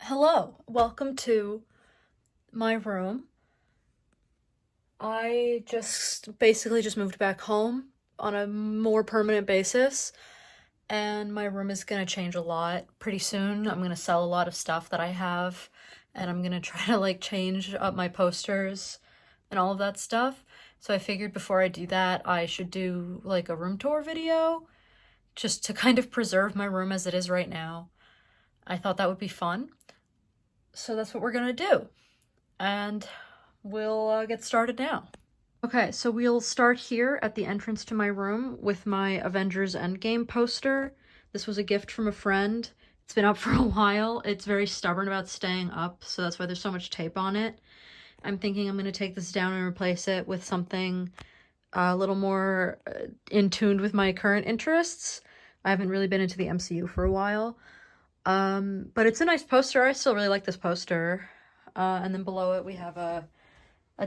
Hello, welcome to my room. I just basically just moved back home on a more permanent basis, and my room is gonna change a lot pretty soon. I'm gonna sell a lot of stuff that I have, and I'm gonna try to like change up my posters and all of that stuff. So I figured before I do that, I should do like a room tour video just to kind of preserve my room as it is right now. I thought that would be fun. So that's what we're gonna do. And we'll get started now. Okay, so we'll start here at the entrance to my room with my Avengers Endgame poster. This was a gift from a friend. It's been up for a while. It's very stubborn about staying up, so that's why there's so much tape on it. I'm thinking I'm going to take this down and replace it with something a little more in tune with my current interests. I haven't really been into the MCU for a while. But it's a nice poster. I still really like this poster. And then below it we have a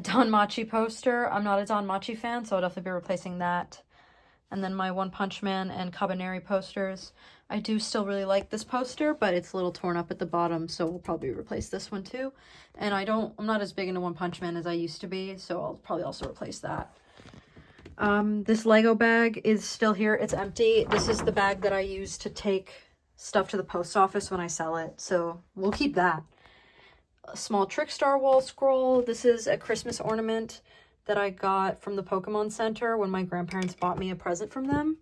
Don Machi poster. I'm not a Don Machi fan, so I'll definitely be replacing that. And then my One Punch Man and Cabaneri posters. I do still really like this poster, but it's a little torn up at the bottom, so we'll probably replace this one too. And I'm not as big into One Punch Man as I used to be, so I'll probably also replace that. This Lego bag is still here. It's empty. This is the bag that I use to take stuff to the post office when I sell it, so we'll keep that. A small Trickstar wall scroll. This is a Christmas ornament that I got from the Pokemon Center when my grandparents bought me a present from them.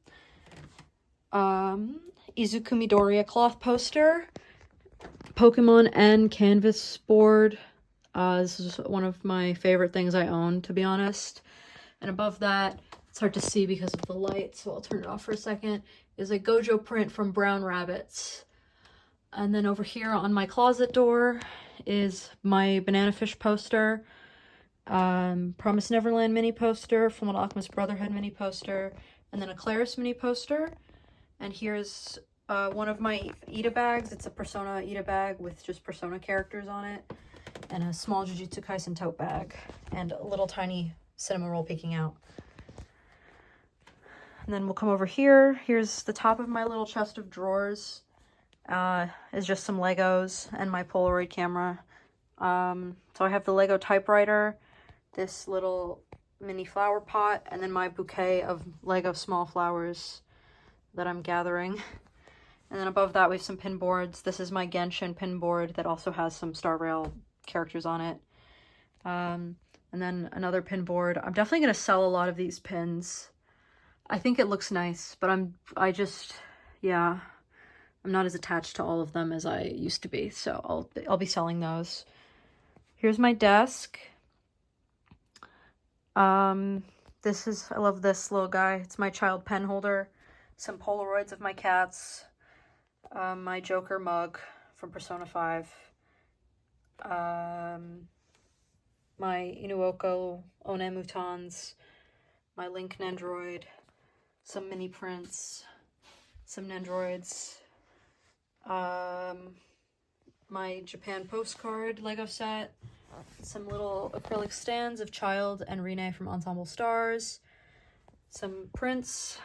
Izuku Midoriya cloth poster. Pokemon N canvas board. This is one of my favorite things I own, to be honest. And above that, it's hard to see because of the light, so I'll turn it off for a second, is a Gojo print from Brown Rabbits. And then over here on my closet door is my Banana Fish poster, Promise Neverland mini poster, Fullmetal Alchemist Brotherhood mini poster, and then a Claris mini poster. And here's one of my Ida bags. It's a Persona Ida bag with just Persona characters on it, and a small Jujutsu Kaisen tote bag, and a little tiny cinema roll peeking out. And then we'll come over here. Here's the top of my little chest of drawers. Is just some Legos and my Polaroid camera. So I have the Lego typewriter, this little mini flower pot, and then my bouquet of Lego small flowers that I'm gathering. And then above that we have some pin boards. This is my Genshin pin board that also has some Star Rail characters on it. And then another pin board. I'm definitely going to sell a lot of these pins. I think it looks nice, but I'm not as attached to all of them as I used to be, so I'll be selling those. Here's my desk. I love this little guy. It's my child pen holder. Some Polaroids of my cats. My Joker mug from Persona 5. My Inuoko Onemutons. My Link Nendroid. Some mini prints. Some Nendroids. My Japan postcard Lego set, some little acrylic stands of Child and Rine from Ensemble Stars, some prints,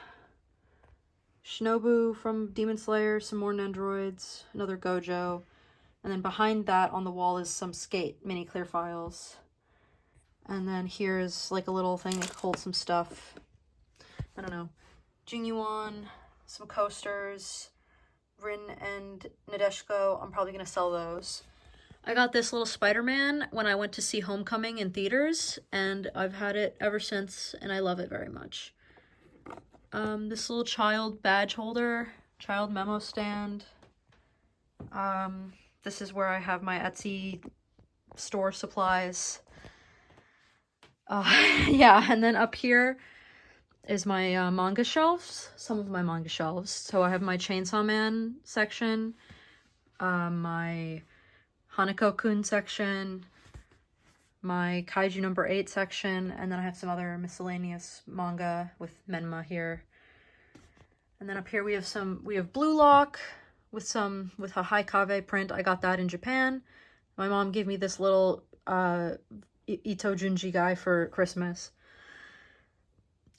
Shinobu from Demon Slayer, some more Nendroids, another Gojo, and then behind that on the wall is some Skate mini clear files. And then here's like a little thing that holds some stuff. I don't know. Jinyuan, some coasters, Rin and Nadeshiko. I'm probably going to sell those. I got this little Spider-Man when I went to see Homecoming in theaters, and I've had it ever since, and I love it very much. This little child badge holder, child memo stand. This is where I have my Etsy store supplies. Yeah, and then up here is my manga shelves, some of my manga shelves. So I have my Chainsaw Man section, my Hanako-kun section, my Kaiju number 8 section, and then I have some other miscellaneous manga with Menma here. And then up here we have Blue Lock with a Haikave print. I got that in Japan. My mom gave me this little Ito Junji guy for Christmas.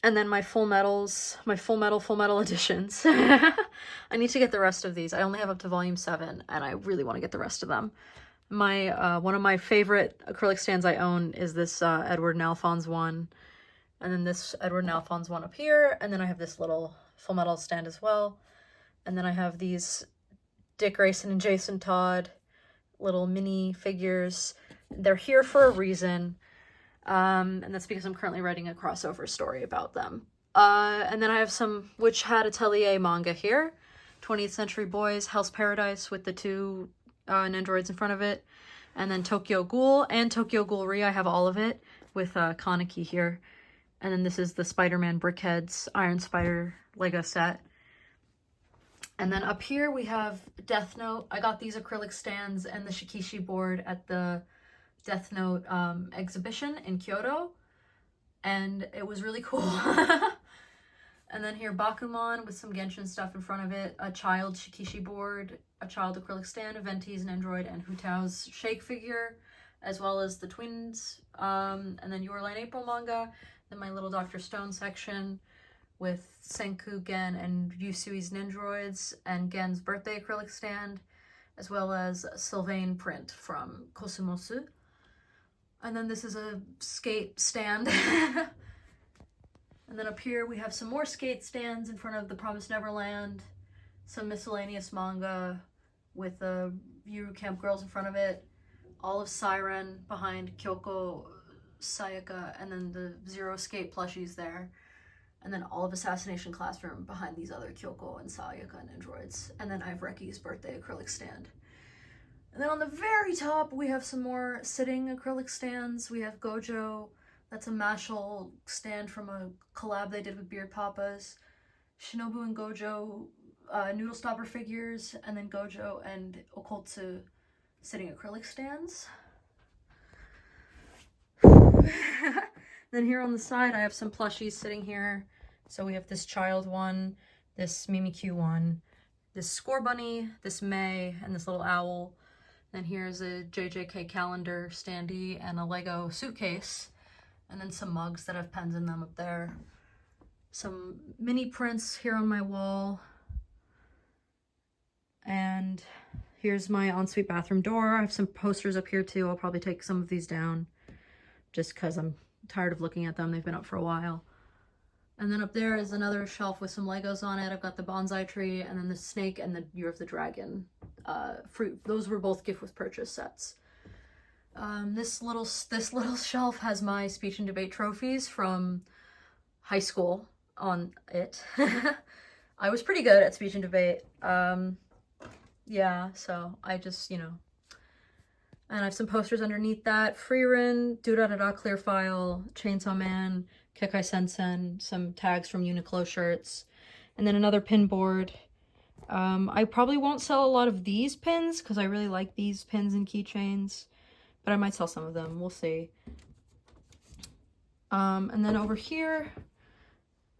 And then my Full Metal editions. I need to get the rest of these. I only have up to volume 7, and I really want to get the rest of them. My one of my favorite acrylic stands I own is this Edward and Alphonse one. And then this Edward and Alphonse one up here. And then I have this little Full Metal stand as well. And then I have these Dick Grayson and Jason Todd little mini figures. They're here for a reason. And that's because I'm currently writing a crossover story about them. And then I have some Witch Hat Atelier manga here. 20th Century Boys, Hell's Paradise with the 2 Nendoroids in front of it. And then Tokyo Ghoul and Tokyo Ghoul Re. I have all of it with Kaneki here. And then this is the Spider-Man Brickheads Iron Spider Lego set. And then up here we have Death Note. I got these acrylic stands and the Shikishi board at the Death Note exhibition in Kyoto. And it was really cool. And then here Bakuman with some Genshin stuff in front of it. A child Shikishi board, a child acrylic stand, a Venti's Nendoroid, and Hu Tao's Shake figure, as well as the twins. And then Your Line April manga. Then my little Dr. Stone section with Senku, Gen, and Yusui's Nendoroids, and Gen's birthday acrylic stand, as well as Sylvain print from Kosumosu. And then this is a skate stand. And then up here we have some more skate stands in front of the Promised Neverland, some miscellaneous manga with the Yuru Camp Girls in front of it, all of Siren behind Kyoko, Sayaka, and then the Zero Skate plushies there. And then all of Assassination Classroom behind these other Kyoko and Sayaka and Androids. And then I have Reki's birthday acrylic stand. And then on the very top, we have some more sitting acrylic stands. We have Gojo. That's a Mashal stand from a collab they did with Beard Papas. Shinobu and Gojo Noodle Stopper figures. And then Gojo and Okkotsu sitting acrylic stands. Then here on the side, I have some plushies sitting here. So we have this child one, this Mimikyu one, this Score Bunny, this May, and this little owl. Then here's a JJK calendar standee and a Lego suitcase. And then some mugs that have pens in them up there. Some mini prints here on my wall. And here's my ensuite bathroom door. I have some posters up here too. I'll probably take some of these down just because I'm tired of looking at them. They've been up for a while. And then up there is another shelf with some Legos on it. I've got the bonsai tree and then the snake and the Year of the Dragon fruit. Those were both gift with purchase sets. This little shelf has my speech and debate trophies from high school on it. I was pretty good at speech and debate. Yeah, so I just, you know. And I have some posters underneath that. Freerin, Durarara Clear File, Chainsaw Man, Kekai Sensen, some tags from Uniqlo shirts, and then another pin board. I probably won't sell a lot of these pins because I really like these pins and keychains, but I might sell some of them. We'll see. And then over here,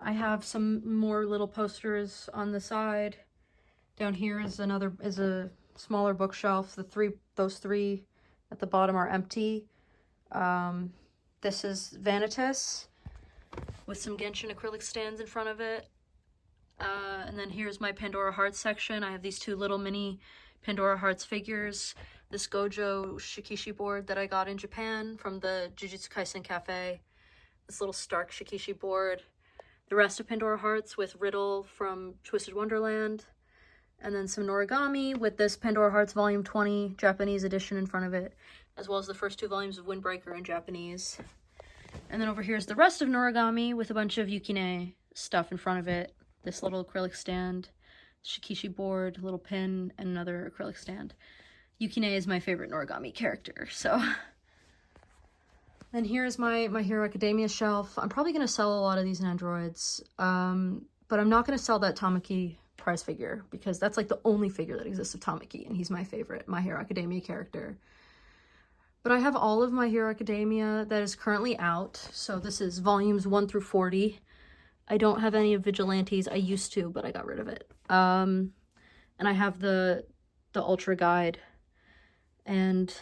I have some more little posters on the side. Down here is a smaller bookshelf. Those three at the bottom are empty. This is Vanitas with some Genshin acrylic stands in front of it. And then here's my Pandora Hearts section. I have these 2 little mini Pandora Hearts figures. This Gojo Shikishi board that I got in Japan from the Jujutsu Kaisen Cafe. This little Stark Shikishi board. The rest of Pandora Hearts with Riddle from Twisted Wonderland. And then some Noragami with this Pandora Hearts Volume 20 Japanese edition in front of it, as well as the first 2 volumes of Windbreaker in Japanese. And then over here is the rest of Noragami with a bunch of Yukine stuff in front of it. This little acrylic stand, Shikishi board, little pin, and another acrylic stand. Yukine is my favorite Noragami character, so. Then here's my Hero Academia shelf. I'm probably going to sell a lot of these Nendoroids, but I'm not going to sell that Tamaki prize figure because that's like the only figure that exists of Tamaki, and he's my favorite My Hero Academia character. But I have all of My Hero Academia that is currently out, so this is volumes 1 through 40. I don't have any of Vigilantes. I used to, but I got rid of it. And I have the Ultra Guide and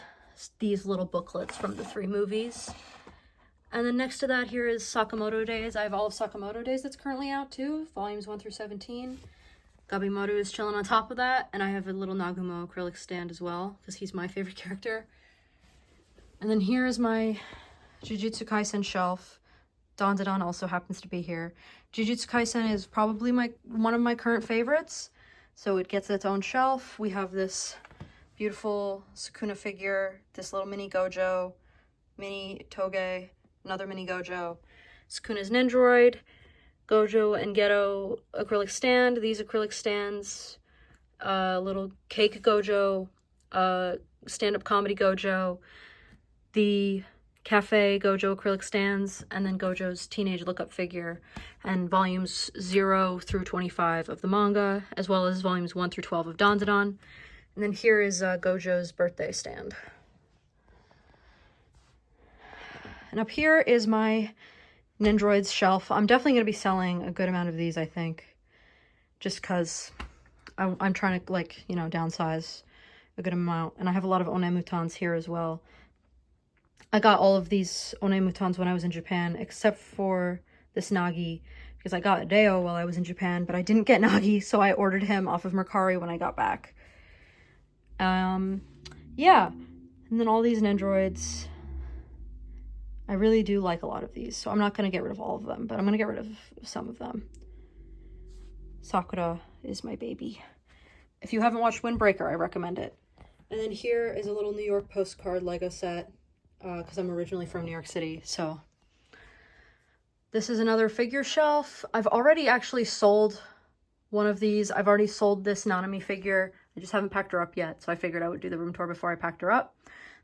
these little booklets from the 3 movies. And then next to that here is Sakamoto Days. I have all of Sakamoto Days that's currently out too, volumes 1 through 17. Gabimaru is chilling on top of that, and I have a little Nagumo acrylic stand as well, because he's my favorite character. And then here is my Jujutsu Kaisen shelf. Dandadan also happens to be here. Jujutsu Kaisen is probably one of my current favorites, so it gets its own shelf. We have this beautiful Sukuna figure, this little mini Gojo, mini Toge, another mini Gojo, Sukuna's Nendoroid, Gojo and Geto acrylic stand. These acrylic stands, little cake Gojo, stand-up comedy Gojo, the cafe Gojo acrylic stands, and then Gojo's teenage look-up figure, and volumes 0 through 25 of the manga, as well as volumes 1 through 12 of Dandadan. And then here is Gojo's birthday stand. And up here is my Nendoroids shelf. I'm definitely going to be selling a good amount of these, I think, just because I'm trying to, like, you know, downsize a good amount. And I have a lot of Onemutans here as well. I got all of these Onemutans when I was in Japan, except for this Nagi, because I got Deo while I was in Japan, but I didn't get Nagi, so I ordered him off of Mercari when I got back. Yeah. And then all these Nendoroids. I really do like a lot of these, so I'm not going to get rid of all of them, but I'm going to get rid of some of them. Sakura is my baby. If you haven't watched Windbreaker, I recommend it. And then here is a little New York postcard Lego set, because I'm originally from New York City, so. This is another figure shelf. I've already actually sold one of these. I've already sold this Nanami figure. I just haven't packed her up yet, so I figured I would do the room tour before I packed her up.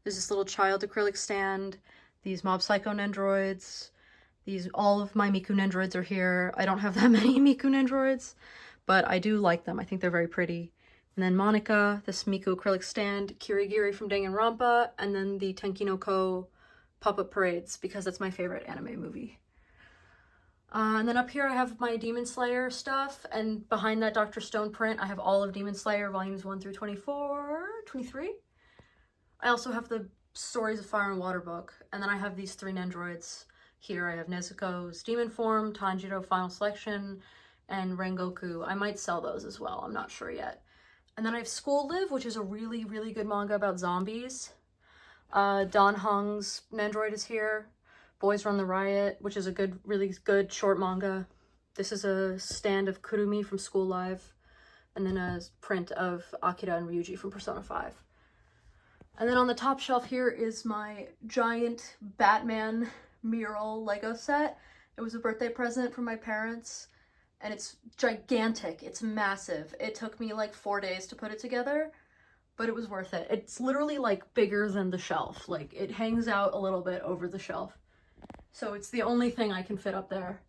There's this little child acrylic stand. These Mob Psycho Nendoroids. All of my Miku Nendoroids are here. I don't have that many Miku Nendoroids, but I do like them. I think they're very pretty. And then Monica, this Miku acrylic stand, Kirigiri from Danganronpa, and then the Tenki no Ko Puppet Parades, because that's my favorite anime movie. And then up here I have my Demon Slayer stuff, and behind that Dr. Stone print, I have all of Demon Slayer volumes 1 through 24, 23. I also have the Stories of Fire and Water book, and then I have these 3 Nendoroids here. I have Nezuko's Demon Form, Tanjiro Final Selection, and Rengoku. I might sell those as well, I'm not sure yet. And then I have School Live, which is a really, really good manga about zombies. Don Hung's Nendoroid is here. Boys Run the Riot, which is a really good short manga. This is a stand of Kurumi from School Live, and then a print of Akira and Ryuji from Persona 5. And then on the top shelf here is my giant Batman mural Lego set. It was a birthday present from my parents, and it's gigantic. It's massive. It took me like 4 days to put it together, but it was worth it. It's literally like bigger than the shelf. Like, it hangs out a little bit over the shelf. So it's the only thing I can fit up there.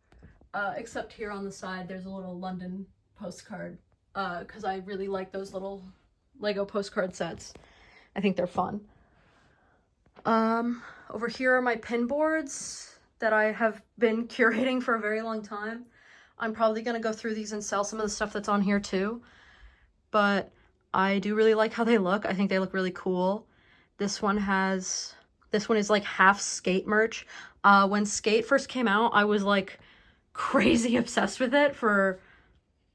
Except here on the side, there's a little London postcard, because I really like those little Lego postcard sets. I think they're fun. Over here are my pin boards that I have been curating for a very long time. I'm probably going to go through these and sell some of the stuff that's on here too. But I do really like how they look. I think they look really cool. This one is like half Skate merch. When Skate first came out, I was like crazy obsessed with it for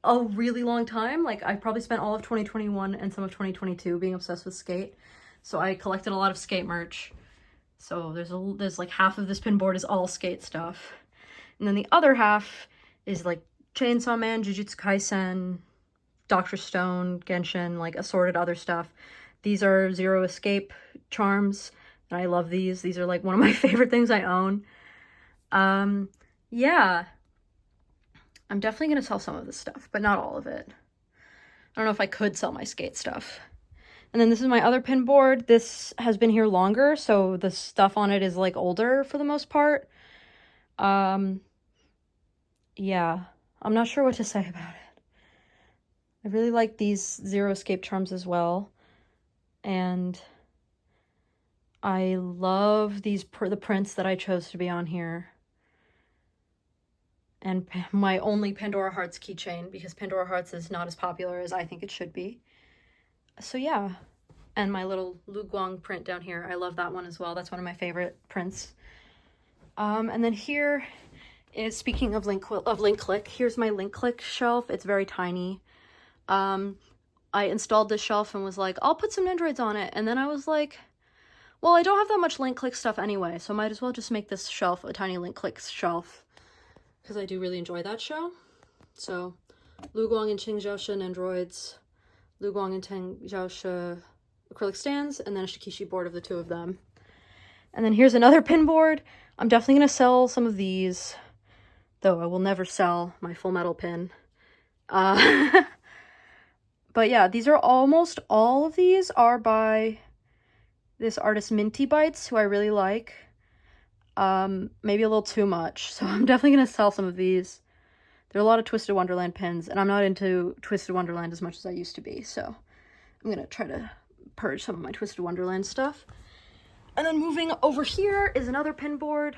a really long time. Like, I probably spent all of 2021 and some of 2022 being obsessed with Skate. So I collected a lot of Skate merch. So there's like half of this pin board is all Skate stuff. And then the other half is like Chainsaw Man, Jujutsu Kaisen, Dr. Stone, Genshin, like assorted other stuff. These are Zero Escape charms, and I love these. These are like one of my favorite things I own. Yeah. I'm definitely going to sell some of this stuff, but not all of it. I don't know if I could sell my Skate stuff. And then this is my other pin board. This has been here longer, so the stuff on it is like older for the most part. Yeah, I'm not sure what to say about it. I really like these Zero Escape charms as well. And I love the prints that I chose to be on here. And my only Pandora Hearts keychain, because Pandora Hearts is not as popular as I think it should be. So yeah, and my little Lu Guang print down here. I love that one as well. That's one of my favorite prints. And then here is, speaking of link click, here's my link click shelf. It's very tiny. I installed this shelf and was like, I'll put some Nendroids on it. And then I was like, well, I don't have that much link click stuff anyway, so I might as well just make this shelf a tiny link click shelf, because I do really enjoy that show. So, Lu Guang and Qing Zhaoshe Nendroids, Lu Guang and Tang Zhaoshe acrylic stands, and then a Shikishi board of the two of them. And then here's another pin board. I'm definitely going to sell some of these, though I will never sell my Full Metal pin. But yeah, these are almost all of these are by this artist Minty Bites, who I really like. Maybe a little too much, so I'm definitely going to sell some of these. There are a lot of Twisted Wonderland pins, and I'm not into Twisted Wonderland as much as I used to be, so I'm going to try to purge some of my Twisted Wonderland stuff. And then moving over here is another pin board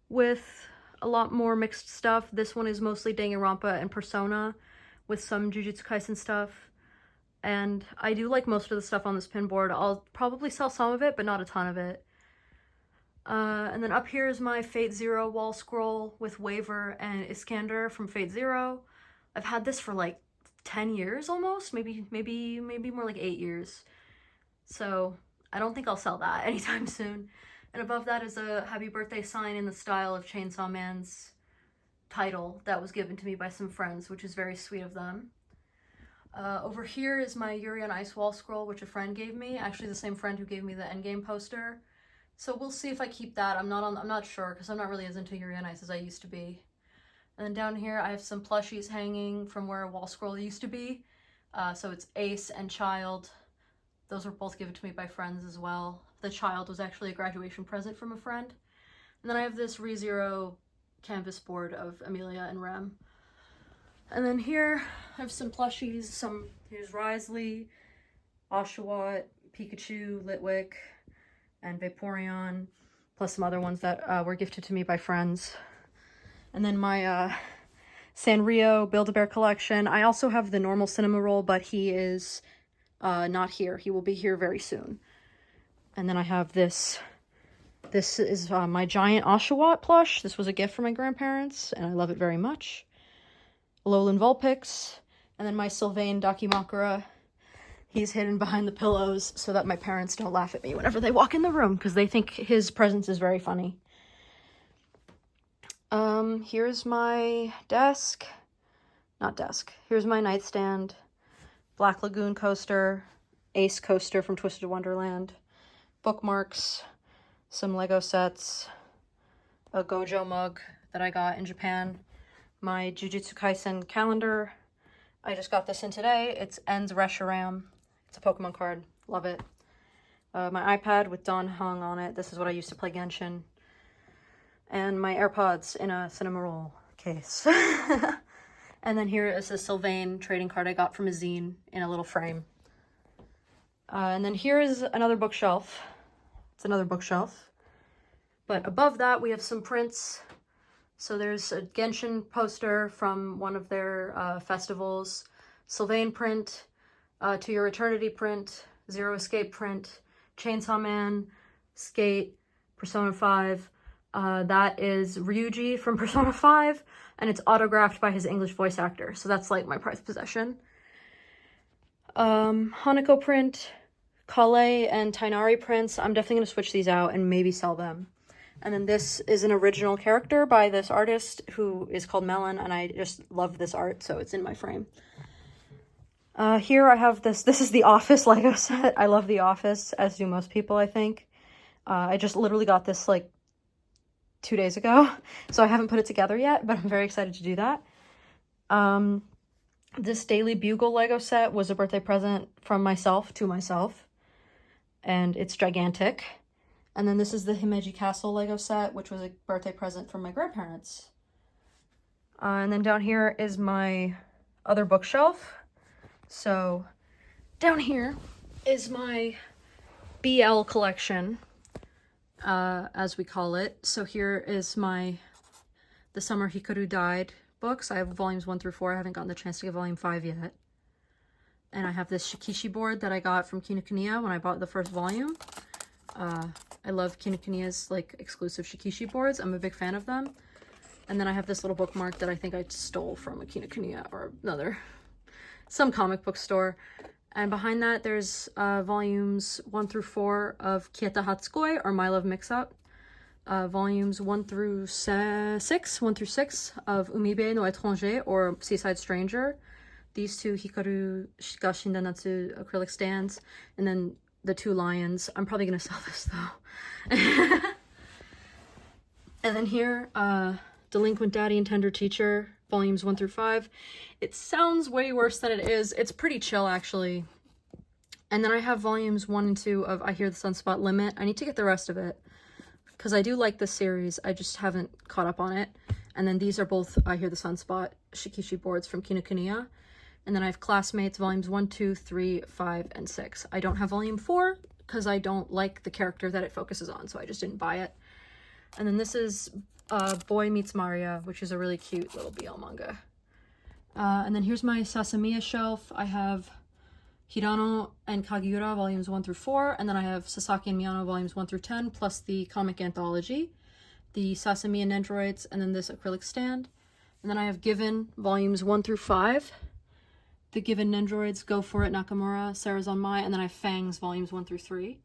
with a lot more mixed stuff. This one is mostly Danganronpa and Persona with some Jujutsu Kaisen stuff. And I do like most of the stuff on this pin board. I'll probably sell some of it, but not a ton of it. And then up here is my Fate Zero wall scroll with Waver and Iskander from Fate Zero. I've had this for like 10 years almost, maybe more like 8 years. So I don't think I'll sell that anytime soon. And above that is a happy birthday sign in the style of Chainsaw Man's title that was given to me by some friends, which is very sweet of them. Over here is my Yuri on Ice wall scroll, which a friend gave me. Actually, the same friend who gave me the Endgame poster. So we'll see if I keep that. I'm not sure, because I'm not really as into Yuri on Ice as I used to be. And then down here, I have some plushies hanging from where a wall scroll used to be. So it's Ace and Child. Those were both given to me by friends as well. The Child was actually a graduation present from a friend. And then I have this ReZero canvas board of Amelia and Rem. And then here I have some plushies. Here's Risley, Oshawott, Pikachu, Litwick, and Vaporeon, plus some other ones that were gifted to me by friends. And then my Sanrio Build-A-Bear collection. I also have the normal Cinnamoroll, but he is not here. He will be here very soon. And then I have this. This is my giant Oshawott plush. This was a gift from my grandparents, and I love it very much. Alolan Vulpix, and then my Sylvain Dakimakura. He's hidden behind the pillows so that my parents don't laugh at me whenever they walk in the room, because they think his presence is very funny. Here's my desk. Not desk. Here's my nightstand. Black Lagoon coaster. Ace coaster from Twisted Wonderland. Bookmarks. Some Lego sets. A Gojo mug that I got in Japan. My Jujutsu Kaisen calendar. I just got this in today. It's En's Reshiram. It's a Pokemon card. Love it. My iPad with Don Hung on it. This is what I used to play Genshin. And my AirPods in a Cinnamoroll case. And then here is a Sylvain trading card I got from a zine in a little frame. And then here is another bookshelf. It's another bookshelf. But above that we have some prints. So there's a Genshin poster from one of their festivals, Sylvain print, To Your Eternity print, Zero Escape print, Chainsaw Man, Skate, Persona 5. That is Ryuji from Persona 5, and it's autographed by his English voice actor. So that's like my prized possession. Hanako print, Kale and Tainari prints. I'm definitely going to switch these out and maybe sell them. And then this is an original character by this artist who is called Melon, and I just love this art, so it's in my frame. Here I have this. This is the Office Lego set. I love the Office, as do most people, I think. I just literally got this like 2 days ago, so I haven't put it together yet, but I'm very excited to do that. This Daily Bugle Lego set was a birthday present from myself to myself, and it's gigantic. And then this is the Himeji Castle Lego set, which was a birthday present from my grandparents. And then down here is my other bookshelf. So down here is my BL collection, as we call it. So here is The Summer Hikaru Died books. I have volumes 1 through 4. I haven't gotten the chance to get volume 5 yet. And I have this Shikishi board that I got from Kinokuniya when I bought the first volume. I love Kinokuniya's like exclusive shikishi boards. I'm a big fan of them. And then I have this little bookmark that I think I stole from a Kinokuniya or some comic book store. And behind that, there's volumes 1 through 4 of Kieta Hatsukoi, or My Love Mix-Up. Volumes 1 through 6 of Umibe no Étranger, or Seaside Stranger. These two Hikaru ga Shinda Natsu acrylic stands. And then the 2 lions. I'm probably going to sell this, though. And then here, Delinquent Daddy and Tender Teacher, volumes 1 through 5. It sounds way worse than it is. It's pretty chill, actually. And then I have volumes 1 and 2 of I Hear the Sunspot Limit. I need to get the rest of it, because I do like this series. I just haven't caught up on it. And then these are both I Hear the Sunspot shikishi boards from Kinokuniya. And then I have Classmates, volumes 1, 2, 3, 5, and 6. I don't have volume 4, because I don't like the character that it focuses on, so I just didn't buy it. And then this is Boy Meets Maria, which is a really cute little BL manga. And then here's my Sasamiya shelf. I have Hirano and Kagiura, volumes 1 through 4, and then I have Sasaki and Miyano, volumes 1 through 10, plus the comic anthology, the Sasamiya Nendoroids, and then this acrylic stand. And then I have Given, volumes 1 through 5, the Given Nendoroids, Go For It, Nakamura, Sarah's on My, and then I have Fangs, volumes 1 through 3,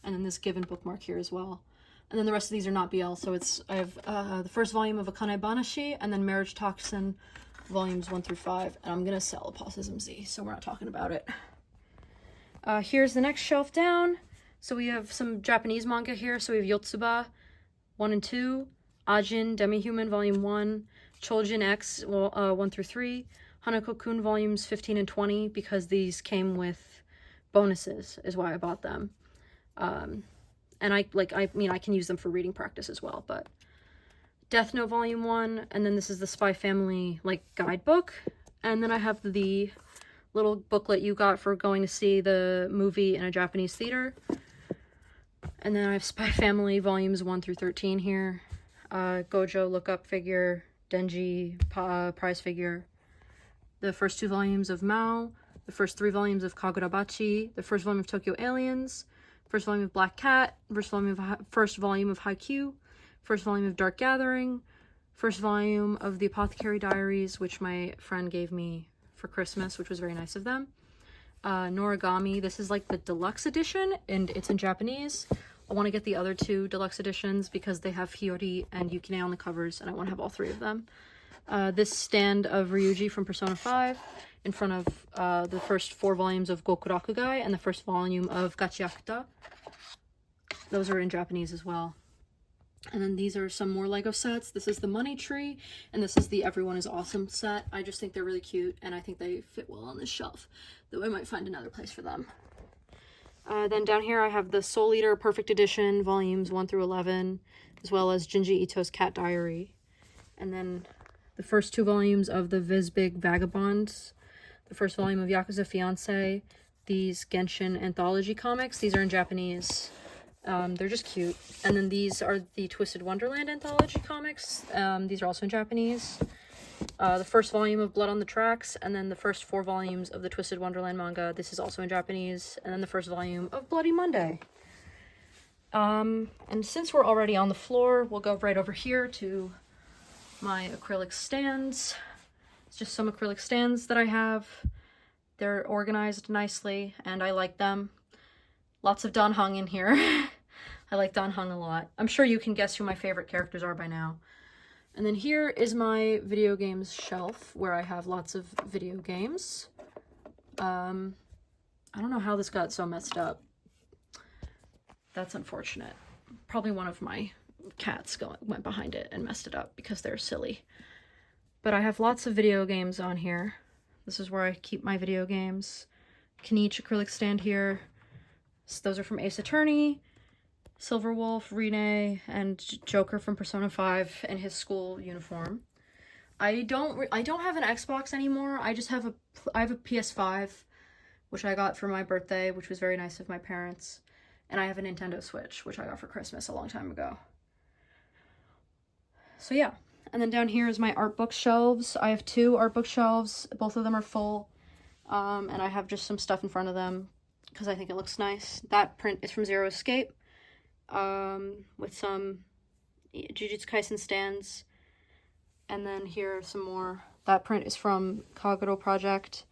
and then this Given bookmark here as well. And then the rest of these are not BL, so I have the first volume of Akane Banashi, and then Marriage Toxin, volumes 1 through 5, and I'm gonna sell Apostism Z, so we're not talking about it. Here's the next shelf down. So we have some Japanese manga here. So we have Yotsuba 1 and 2, Ajin Demi-Human volume 1, Choujin X 1 through 3, Hanako-kun volumes 15 and 20, because these came with bonuses, is why I bought them. And I can use them for reading practice as well, but Death Note volume 1, and then this is the Spy Family like guidebook, and then I have the little booklet you got for going to see the movie in a Japanese theater. And then I have Spy Family volumes 1 through 13 here. Gojo lookup figure, Denji prize figure, the first 2 volumes of Mao, the first 3 volumes of Kagurabachi, the first volume of Tokyo Aliens, first volume of Black Cat, first volume of Haikyuu, first volume of Dark Gathering, first volume of the Apothecary Diaries, which my friend gave me for Christmas, which was very nice of them. Noragami, this is like the deluxe edition, and it's in Japanese. I want to get the other 2 deluxe editions because they have Hiyori and Yukine on the covers, and I want to have all 3 of them. This stand of Ryuji from Persona 5 in front of the first 4 volumes of Gokurakugai and the first volume of Gachiakuta. Those are in Japanese as well. And then these are some more Lego sets. This is the Money Tree, and this is the Everyone is Awesome set. I just think they're really cute, and I think they fit well on this shelf, though I might find another place for them. Then down here I have the Soul Eater Perfect Edition, volumes 1 through 11, as well as Junji Ito's Cat Diary. And then the first 2 volumes of the Vizbig Vagabonds, the first volume of Yakuza Fiancé, these Genshin anthology comics. These are in Japanese. They're just cute. And then these are the Twisted Wonderland anthology comics. These are also in Japanese. The first volume of Blood on the Tracks, and then the first 4 volumes of the Twisted Wonderland manga. This is also in Japanese. And then the first volume of Bloody Monday. And since we're already on the floor, we'll go right over here to my acrylic stands. It's just some acrylic stands that I have. They're organized nicely, and I like them. Lots of Dan Heng in here. I like Dan Heng a lot. I'm sure you can guess who my favorite characters are by now. And then here is my video games shelf, where I have lots of video games. I don't know how this got so messed up. That's unfortunate. Probably one of my cats went behind it and messed it up because they're silly. But I have lots of video games on here. This is where I keep my video games. Kenichi acrylic stand here. So those are from Ace Attorney, Silver Wolf, Rene, and Joker from Persona 5 in his school uniform. I don't have an Xbox anymore. I have a PS5, which I got for my birthday, which was very nice of my parents. And I have a Nintendo Switch, which I got for Christmas a long time ago. So yeah. And then down here is my art book shelves. I have 2 art book shelves. Both of them are full. And I have just some stuff in front of them because I think it looks nice. That print is from Zero Escape. with some Jujutsu Kaisen stands. And then here are some more. That print is from Kagero Project,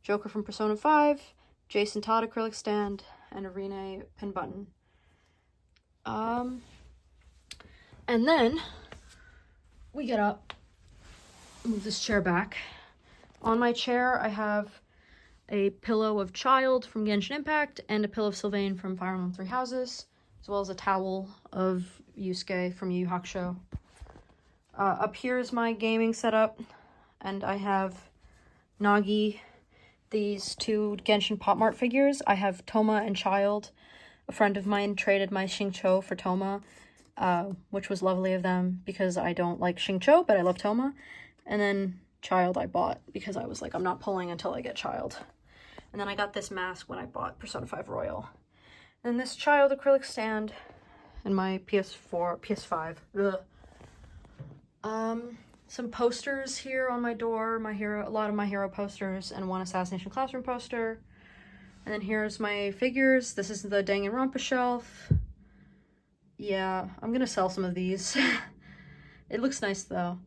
Joker from Persona 5, Jason Todd acrylic stand, and a Rene pin button. And then we get up, move this chair back. On my chair, I have a pillow of Child from Genshin Impact and a pillow of Sylvain from Fire Emblem Three Houses, as well as a towel of Yusuke from Yu Yu Hakusho. Up here is my gaming setup, and I have Nagi, these two Genshin Pop Mart figures. I have Toma and Child. A friend of mine traded my Xingqiu for Toma, which was lovely of them because I don't like Xingqiu, but I love Toma. And then Child I bought because I was like, I'm not pulling until I get Child. And then I got this mask when I bought Persona 5 Royal. And this Child acrylic stand and my PS5. Ugh. Some posters here on my door, a lot of my hero posters, and one Assassination Classroom poster. And then here's my figures. This is the Danganronpa shelf. Yeah, I'm gonna sell some of these. It looks nice though.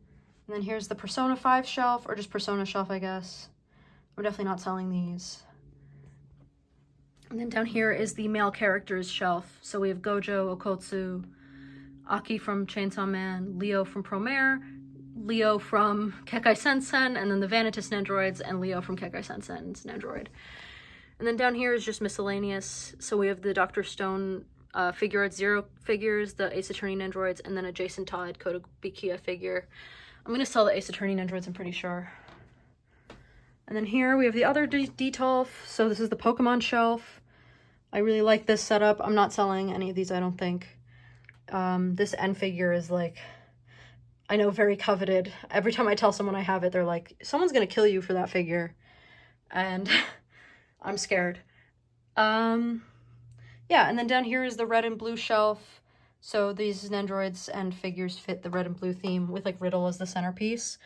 And then here's the Persona 5 shelf, or just Persona shelf, I guess. I'm definitely not selling these. And then down here is the male characters shelf. So we have Gojo, Okotsu, Aki from Chainsaw Man, Leo from Promare, Leo from Kekai Sensen, and then the Vanitas Nendroids, and Leo from Kekai Sensen's Nendroid. And then down here is just miscellaneous. So we have the Dr. Stone figure art Zero figures, the Ace Attorney Nendroids, and then a Jason Todd Kotobukiya figure. I'm going to sell the Ace Attorney Nendroids, I'm pretty sure. And then here we have the other Detolf. So this is the Pokemon shelf. I really like this setup. I'm not selling any of these, I don't think. This N figure is like, I know, very coveted. Every time I tell someone I have it, they're like, someone's gonna kill you for that figure. And I'm scared. Yeah, and then down here is the red and blue shelf. So these Nendroids and figures fit the red and blue theme with like Riddle as the centerpiece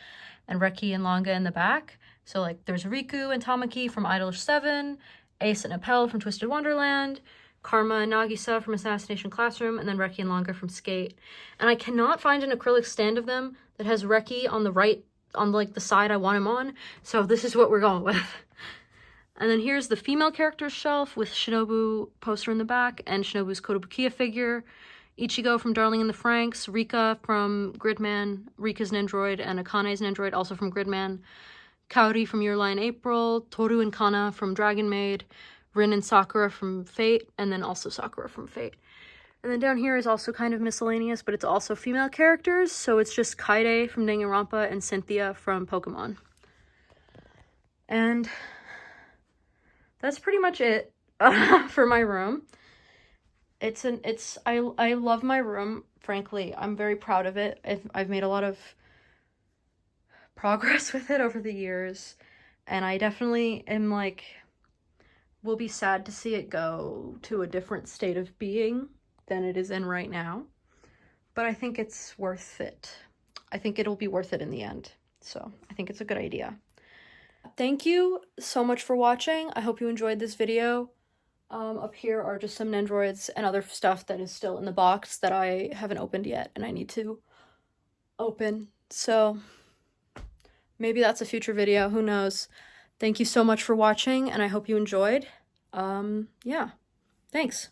and Reki and Langa in the back. So like there's Riku and Tamaki from Idolish 7, Ace and Appel from Twisted Wonderland, Karma and Nagisa from Assassination Classroom, and then Reki and Langa from Skate. And I cannot find an acrylic stand of them that has Reki on the right, on like the side I want him on. So this is what we're going with. And then here's the female characters shelf with Shinobu poster in the back and Shinobu's Kotobukiya figure, Ichigo from Darling in the Franxx, Rika from Gridman, Rika's Nendroid, and Akane's Nendroid, also from Gridman, Kaori from Your Lie in April, Toru and Kana from Dragon Maid, Rin and Sakura from Fate, and then also Sakura from Fate. And then down here is also kind of miscellaneous, but it's also female characters, so it's just Kaede from Danganronpa and Cynthia from Pokemon. And that's pretty much it for my room. I love my room, frankly. I'm very proud of it. I've made a lot of progress with it over the years, and I definitely am like, will be sad to see it go to a different state of being than it is in right now. But I think it's worth it. I think it'll be worth it in the end. So I think it's a good idea. Thank you so much for watching. I hope you enjoyed this video. Up here are just some Nendroids and other stuff that is still in the box that I haven't opened yet and I need to open. So maybe that's a future video, who knows. Thank you so much for watching and I hope you enjoyed. Yeah, thanks.